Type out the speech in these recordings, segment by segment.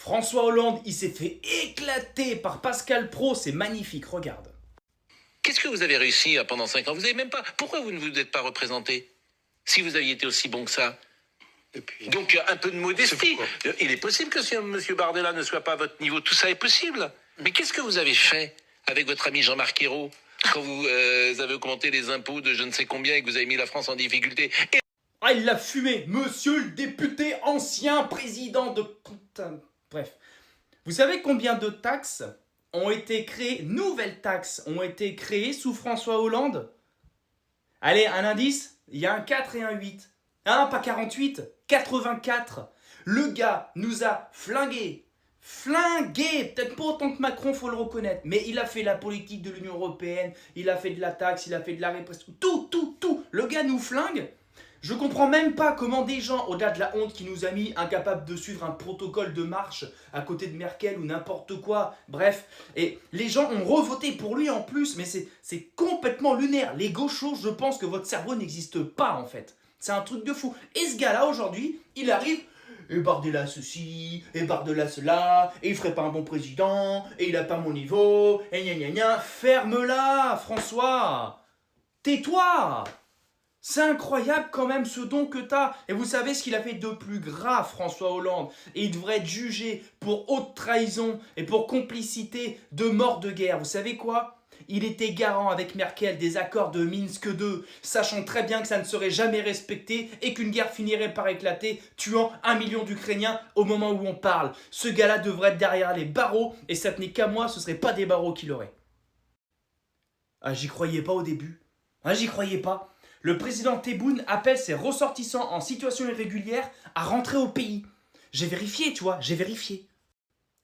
François Hollande, il s'est fait éclater par Pascal Praud, c'est magnifique, regarde. Qu'est-ce que vous avez réussi pendant 5 ans? Vous avez même pas. Pourquoi vous ne vous êtes pas représenté? Si vous aviez été aussi bon que ça. Donc un peu de modestie. Il est possible que si M. Bardella ne soit pas à votre niveau, tout ça est possible. Mais qu'est-ce que vous avez fait avec votre ami Jean-Marc Ayrault quand vous avez augmenté les impôts de je ne sais combien et que vous avez mis la France en difficulté? Ah, il l'a fumé, monsieur le député ancien président de... Putain, bref. Vous savez combien de taxes ont été créées, nouvelles taxes ont été créées sous François Hollande? Allez, un indice, il y a un 4 et un 8. Ah, pas 48, 84. Le gars nous a flingués. Flingué, peut-être pas autant que Macron, faut le reconnaître, mais il a fait la politique de l'Union Européenne, il a fait de la taxe, il a fait de la répression, tout. Le gars nous flingue. Je comprends même pas comment des gens, au-delà de la honte qui nous a mis, incapables de suivre un protocole de marche à côté de Merkel ou n'importe quoi, bref, et les gens ont revoté pour lui en plus, mais c'est complètement lunaire. Les gauchos, je pense que votre cerveau n'existe pas en fait. C'est un truc de fou. Et ce gars-là, aujourd'hui, il arrive... Et Bardella ceci, et Bardella cela, et il ferait pas un bon président, et il a pas mon niveau, et gna gna gna. Ferme-la, François. Tais-toi. C'est incroyable quand même ce don que t'as. Et vous savez ce qu'il a fait de plus grave, François Hollande. Et il devrait être jugé pour haute trahison et pour complicité de mort de guerre. Vous savez quoi ? Il était garant avec Merkel des accords de Minsk II, sachant très bien que ça ne serait jamais respecté et qu'une guerre finirait par éclater, tuant 1 million d'Ukrainiens au moment où on parle. Ce gars-là devrait être derrière les barreaux, et ça tenait qu'à moi, ce ne serait pas des barreaux qu'il aurait. Ah, j'y croyais pas au début. Ah, j'y croyais pas. Le président Tebboune appelle ses ressortissants en situation irrégulière à rentrer au pays. J'ai vérifié, tu vois, j'ai vérifié.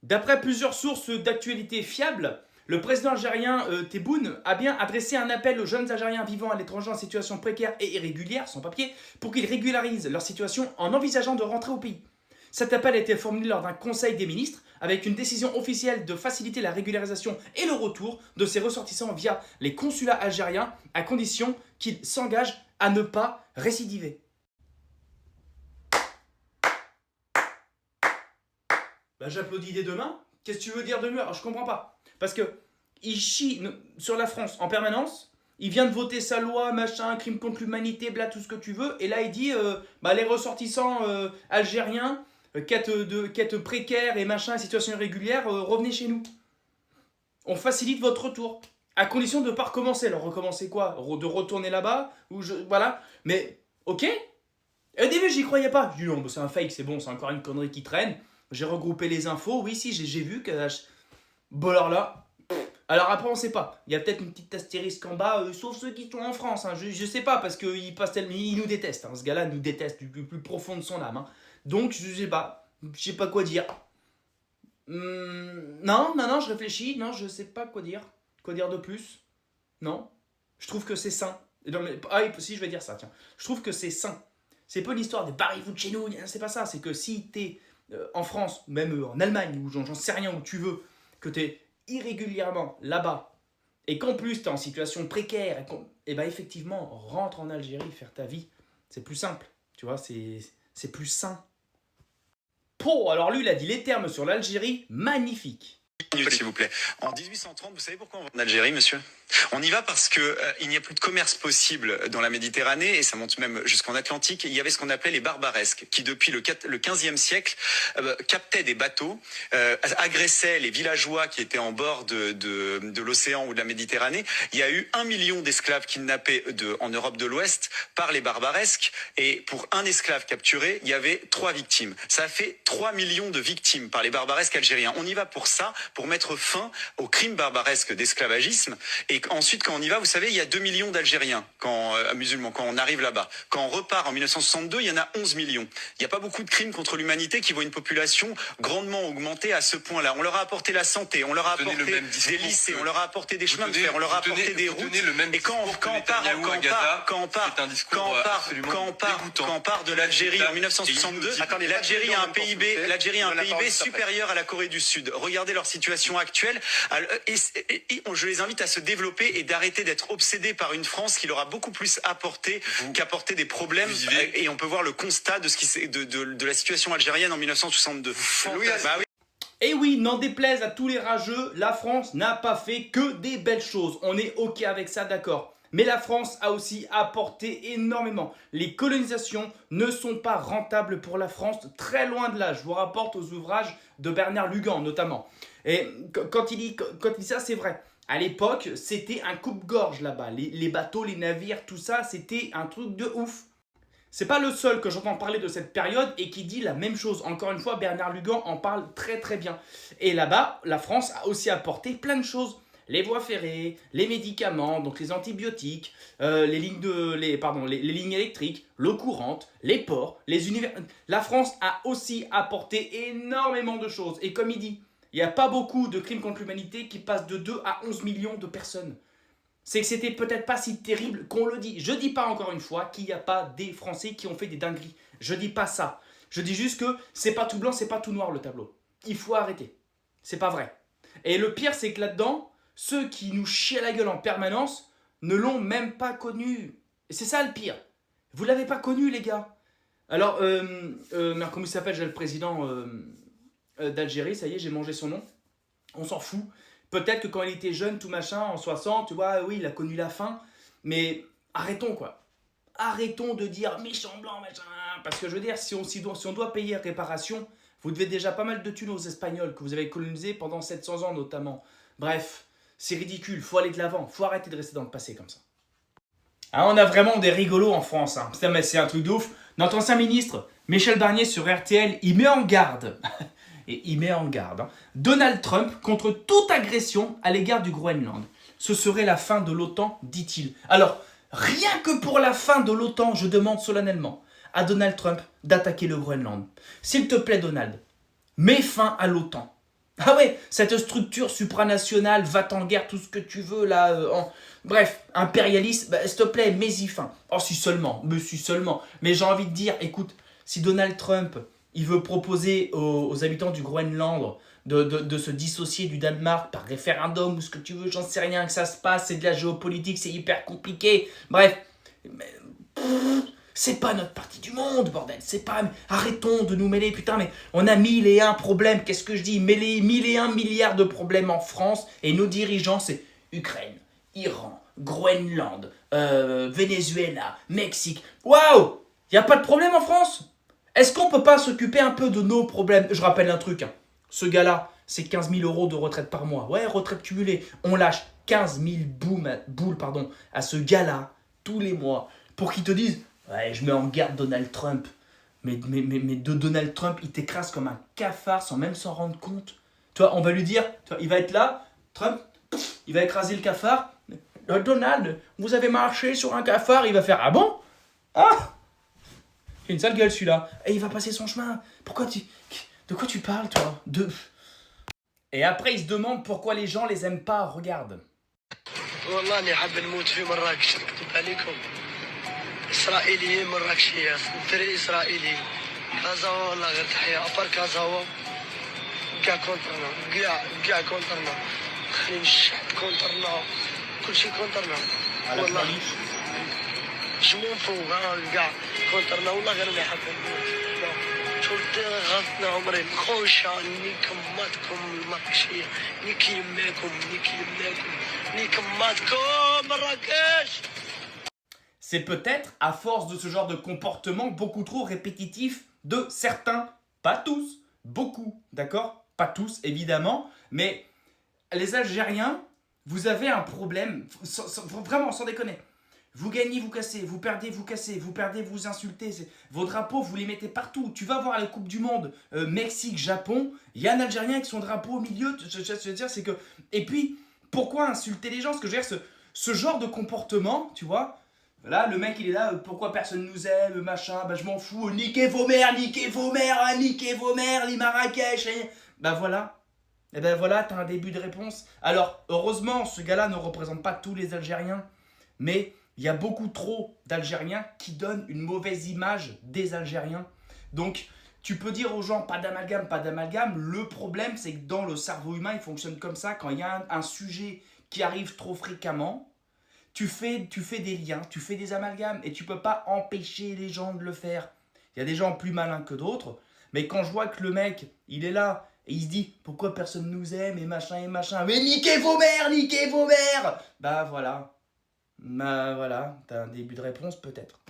D'après plusieurs sources d'actualité fiables, le président algérien Tebboune a bien adressé un appel aux jeunes Algériens vivant à l'étranger en situation précaire et irrégulière, sans papier, pour qu'ils régularisent leur situation en envisageant de rentrer au pays. Cet appel a été formulé lors d'un conseil des ministres avec une décision officielle de faciliter la régularisation et le retour de ces ressortissants via les consulats algériens à condition qu'ils s'engagent à ne pas récidiver. Bah, j'applaudis dès demain. Qu'est-ce que tu veux dire de mieux? Alors, je comprends pas. Parce que il chie sur la France en permanence. Il vient de voter sa loi, machin, crime contre l'humanité, bla, tout ce que tu veux. Et là, il dit, les ressortissants algériens, quête précaire et machin, situation irrégulière, revenez chez nous. On facilite votre retour. À condition de ne pas recommencer. Alors, recommencer quoi? De retourner là-bas voilà. Mais, ok. Au début, j'y croyais pas. Je dis, non, c'est un fake, c'est bon, c'est encore une connerie qui traîne. J'ai regroupé les infos. Oui, si, j'ai vu que... Bon, alors là... Alors après, on sait pas. Il y a peut-être une petite astérisque en bas, sauf ceux qui sont en France. Hein. Je sais pas, parce qu'il passe tellement... Il nous déteste. Hein. Ce gars-là nous déteste du plus profond de son âme. Hein. Donc, je sais pas. Je sais pas quoi dire. Non, je réfléchis. Non, je sais pas quoi dire. Quoi dire de plus? Non. Je trouve que c'est sain. Non, mais... Ah, si, je vais dire ça, tiens. Je trouve que c'est sain. C'est pas l'histoire des barrez-vous de chez nous. C'est pas ça. C'est que si t'es en France, même en Allemagne, ou j'en sais rien où tu veux, que t'es irrégulièrement là-bas, et qu'en plus t'es en situation précaire, et ben effectivement, rentre en Algérie faire ta vie. C'est plus simple. Tu vois, c'est plus sain. Alors lui, il a dit les termes sur l'Algérie, magnifique. S'il vous plaît. En 1830, vous savez pourquoi on va en Algérie, monsieur? On y va parce que il n'y a plus de commerce possible dans la Méditerranée, et ça monte même jusqu'en Atlantique. Il y avait ce qu'on appelait les barbaresques, qui depuis le 15e siècle captaient des bateaux, agressaient les villageois qui étaient en bord de l'océan ou de la Méditerranée. Il y a eu 1 million d'esclaves kidnappés en Europe de l'Ouest par les barbaresques, et pour un esclave capturé, il y avait 3 victimes. Ça a fait 3 millions de victimes par les barbaresques algériens. On y va pour ça, pour mettre fin aux crimes barbaresques d'esclavagisme. Et ensuite, quand on y va, vous savez, il y a 2 millions d'Algériens musulmans quand on arrive là-bas. Quand on repart en 1962, il y en a 11 millions. Il n'y a pas beaucoup de crimes contre l'humanité qui voient une population grandement augmentée à ce point-là. On leur a apporté la santé, on leur a apporté des lycées, on leur a apporté des chemins de fer, on leur a apporté des routes. Et quand on part de l'Algérie en 1962, l'Algérie a un PIB supérieur à la Corée du Sud. Regardez leur situation actuelle. Je les invite à se développer et d'arrêter d'être obsédés par une France qui leur a beaucoup plus apporté qu'apporté des problèmes. Et on peut voir le constat de la situation algérienne en 1962. Louis, Bah oui. Et oui, n'en déplaise à tous les rageux, la France n'a pas fait que des belles choses. On est ok avec ça, d'accord. Mais la France a aussi apporté énormément. Les colonisations ne sont pas rentables pour la France, très loin de là. Je vous rapporte aux ouvrages de Bernard Lugan notamment. Et quand il dit ça, c'est vrai. À l'époque, c'était un coupe-gorge là-bas. Les bateaux, les navires, tout ça, c'était un truc de ouf. C'est pas le seul que j'entends parler de cette période et qui dit la même chose. Encore une fois, Bernard Lugan en parle très très bien. Et là-bas, la France a aussi apporté plein de choses. Les voies ferrées, les médicaments, donc les antibiotiques, les lignes électriques, l'eau courante, les ports, les univers. La France a aussi apporté énormément de choses. Et comme il dit, il n'y a pas beaucoup de crimes contre l'humanité qui passent de 2 à 11 millions de personnes. C'est que c'était peut-être pas si terrible qu'on le dit. Je dis pas encore une fois qu'il n'y a pas des Français qui ont fait des dingueries. Je dis pas ça. Je dis juste que c'est pas tout blanc, c'est pas tout noir le tableau. Il faut arrêter. C'est pas vrai. Et le pire, c'est que là-dedans, ceux qui nous chient la gueule en permanence ne l'ont même pas connu. Et c'est ça le pire. Vous l'avez pas connu, les gars. Alors, comment il s'appelle? J'ai le président d'Algérie, ça y est, j'ai mangé son nom. On s'en fout. Peut-être que quand il était jeune, tout machin, en 60, tu vois, oui, il a connu la faim. Mais arrêtons, quoi. Arrêtons de dire méchant blanc, machin. Parce que je veux dire, si on doit payer réparation, vous devez déjà pas mal de thunes aux Espagnols que vous avez colonisés pendant 700 ans notamment. Bref, c'est ridicule, faut aller de l'avant, faut arrêter de rester dans le passé comme ça. Ah, on a vraiment des rigolos en France, hein. Putain, mais c'est un truc de ouf. Notre ancien ministre, Michel Barnier sur RTL, il met en garde... Et il met en garde Donald Trump contre toute agression à l'égard du Groenland. Ce serait la fin de l'OTAN, dit-il. Alors, rien que pour la fin de l'OTAN, je demande solennellement à Donald Trump d'attaquer le Groenland. S'il te plaît, Donald, mets fin à l'OTAN. Ah ouais, cette structure supranationale, va-t'en guerre, tout ce que tu veux, là... Bref, impérialiste, s'il te plaît, mets-y fin. Oh, si seulement, Mais j'ai envie de dire, écoute, si Donald Trump... il veut proposer aux habitants du Groenland de se dissocier du Danemark par référendum ou ce que tu veux, j'en sais rien, que ça se passe, c'est de la géopolitique, c'est hyper compliqué. Bref, c'est pas notre partie du monde, bordel, c'est pas... Arrêtons de nous mêler, putain, mais on a 1001 problèmes, qu'est-ce que je dis? Mêler 1001 milliards de problèmes en France et nos dirigeants, c'est Ukraine, Iran, Groenland, Venezuela, Mexique. Waouh! Y a pas de problème en France? Est-ce qu'on peut pas s'occuper un peu de nos problèmes? Je rappelle un truc, hein. Ce gars-là, c'est 15 000 € de retraite par mois. Ouais, retraite cumulée. On lâche 15 000 boules à ce gars-là tous les mois pour qu'il te dise « Ouais, je mets en garde Donald Trump. » Mais de Donald Trump, il t'écrase comme un cafard sans même s'en rendre compte. Tu vois, on va lui dire, tu vois, il va être là, Trump, il va écraser le cafard. Donald, vous avez marché sur un cafard. Il va faire « Ah bon? Ah !» Il a une sale gueule celui-là. Et il va passer son chemin. De quoi tu parles, toi? Et après, il se demande pourquoi les gens les aiment pas. Regarde. والله اني حاب نموت في مراكش نكتب عليكم اسرائيليين مراكشيه الدري اسرائيلي كازاوا والله غير تحيه ابار كازاوا كاع كونترنا كاع كونترنا خلينا الشعب كونترنا كلشي كونترنا والله جمون فوق كاع كونترنا والله غير اللي حاب نموت شفت غلطنا عمري خوشة ني كماتكم المراكشية ني كيماكم ني كماتكم مراكش. C'est peut-être à force de ce genre de comportement beaucoup trop répétitif de certains, pas tous, beaucoup, d'accord? Pas tous, évidemment, mais les Algériens, vous avez un problème, vraiment, sans déconner. Vous gagnez, vous cassez, vous perdez, vous cassez, vous perdez, vous insultez. Vos drapeaux, vous les mettez partout. Tu vas voir la Coupe du Monde, Mexique, Japon, il y a un Algérien avec son drapeau au milieu. Je veux dire, c'est que... Et puis, pourquoi insulter les gens? Parce que je veux dire, ce genre de comportement, tu vois, là, le mec, il est là, pourquoi personne nous aime, machin, bah je m'en fous, niquez vos mères, les Marrakech. Bah voilà. Et ben voilà, t'as un début de réponse. Alors, heureusement, ce gars-là ne représente pas tous les Algériens, mais... il y a beaucoup trop d'Algériens qui donnent une mauvaise image des Algériens. Donc, tu peux dire aux gens, pas d'amalgame, pas d'amalgame. Le problème, c'est que dans le cerveau humain, il fonctionne comme ça. Quand il y a un sujet qui arrive trop fréquemment, tu fais des liens, tu fais des amalgames. Et tu ne peux pas empêcher les gens de le faire. Il y a des gens plus malins que d'autres. Mais quand je vois que le mec, il est là Et il se dit, pourquoi personne nous aime et machin et machin. Mais niquez vos mères, niquez vos mères. Bah voilà. Bah voilà, t'as un début de réponse peut-être.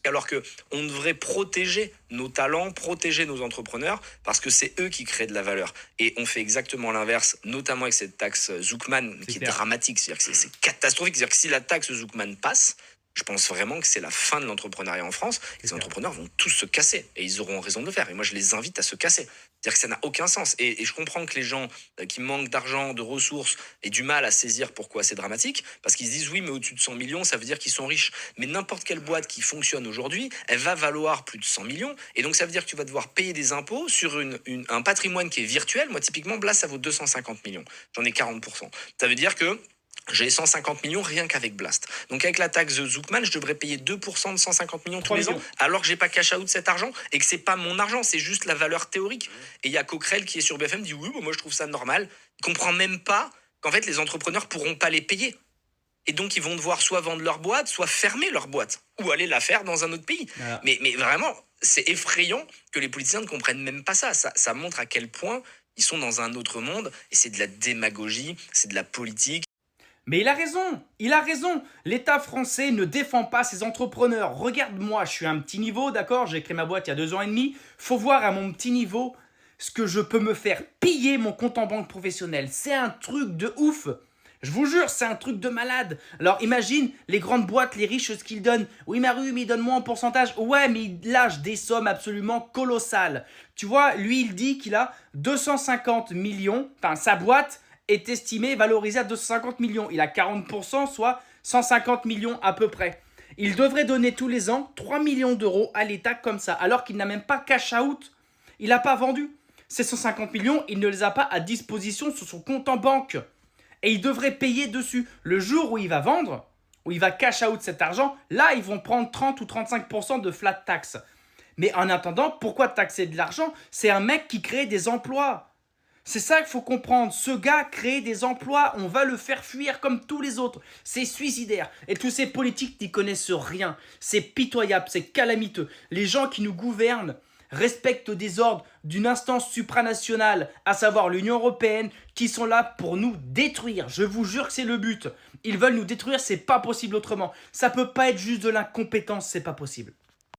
Alors qu'on devrait protéger nos talents, protéger nos entrepreneurs, parce que c'est eux qui créent de la valeur. Et on fait exactement l'inverse, notamment avec cette taxe Zuckman, qui est dramatique. C'est-à-dire que c'est catastrophique. C'est-à-dire que si la taxe Zuckman passe, je pense vraiment que c'est la fin de l'entrepreneuriat en France. Les entrepreneurs vont tous se casser et ils auront raison de le faire. Et moi, je les invite à se casser. C'est-à-dire que ça n'a aucun sens. Et je comprends que les gens qui manquent d'argent, de ressources, aient du mal à saisir pourquoi c'est dramatique. Parce qu'ils se disent, oui, mais au-dessus de 100 millions, ça veut dire qu'ils sont riches. Mais n'importe quelle boîte qui fonctionne aujourd'hui, elle va valoir plus de 100 millions. Et donc, ça veut dire que tu vas devoir payer des impôts sur un patrimoine qui est virtuel. Moi, typiquement, Blas, ça vaut 250 millions. J'en ai 40%. Ça veut dire que j'ai 150 millions rien qu'avec Blast. Donc avec la taxe Zuckman, je devrais payer 2% de 150 millions tous les ans, alors que j'ai pas cash out cet argent et que c'est pas mon argent, c'est juste la valeur théorique. Et il y a Coquerel qui est sur BFM dit oui, bon, moi je trouve ça normal. Il comprend même pas qu'en fait les entrepreneurs pourront pas les payer. Et donc ils vont devoir soit vendre leur boîte, soit fermer leur boîte ou aller la faire dans un autre pays. Voilà. Mais vraiment, c'est effrayant que les politiciens ne comprennent même pas ça. Ça montre à quel point ils sont dans un autre monde et c'est de la démagogie, c'est de la politique. Mais il a raison. L'État français ne défend pas ses entrepreneurs. Regarde-moi, je suis à un petit niveau, d'accord? J'ai créé ma boîte il y a 2 ans et demi. Faut voir à mon petit niveau ce que je peux me faire piller mon compte en banque professionnel. C'est un truc de ouf. Je vous jure, c'est un truc de malade. Alors imagine les grandes boîtes, les riches, ce qu'ils donnent. Oui, Maru, mais il donne moins en pourcentage. Ouais, mais il lâche des sommes absolument colossales. Tu vois, lui, il dit qu'il a 250 millions, enfin sa boîte est estimé, valorisé à 250 millions. Il a 40%, soit 150 millions à peu près. Il devrait donner tous les ans 3 millions d'euros à l'État comme ça, alors qu'il n'a même pas cash out. Il n'a pas vendu. Ces 150 millions, il ne les a pas à disposition sur son compte en banque. Et il devrait payer dessus. Le jour où il va vendre, où il va cash out cet argent, là, ils vont prendre 30 ou 35% de flat tax. Mais en attendant, pourquoi taxer de l'argent? C'est un mec qui crée des emplois. C'est ça qu'il faut comprendre. Ce gars crée des emplois, on va le faire fuir comme tous les autres. C'est suicidaire. Et tous ces politiques n'y connaissent rien. C'est pitoyable, c'est calamiteux. Les gens qui nous gouvernent respectent des ordres d'une instance supranationale, à savoir l'Union européenne, qui sont là pour nous détruire. Je vous jure que c'est le but. Ils veulent nous détruire, c'est pas possible autrement. Ça peut pas être juste de l'incompétence, c'est pas possible.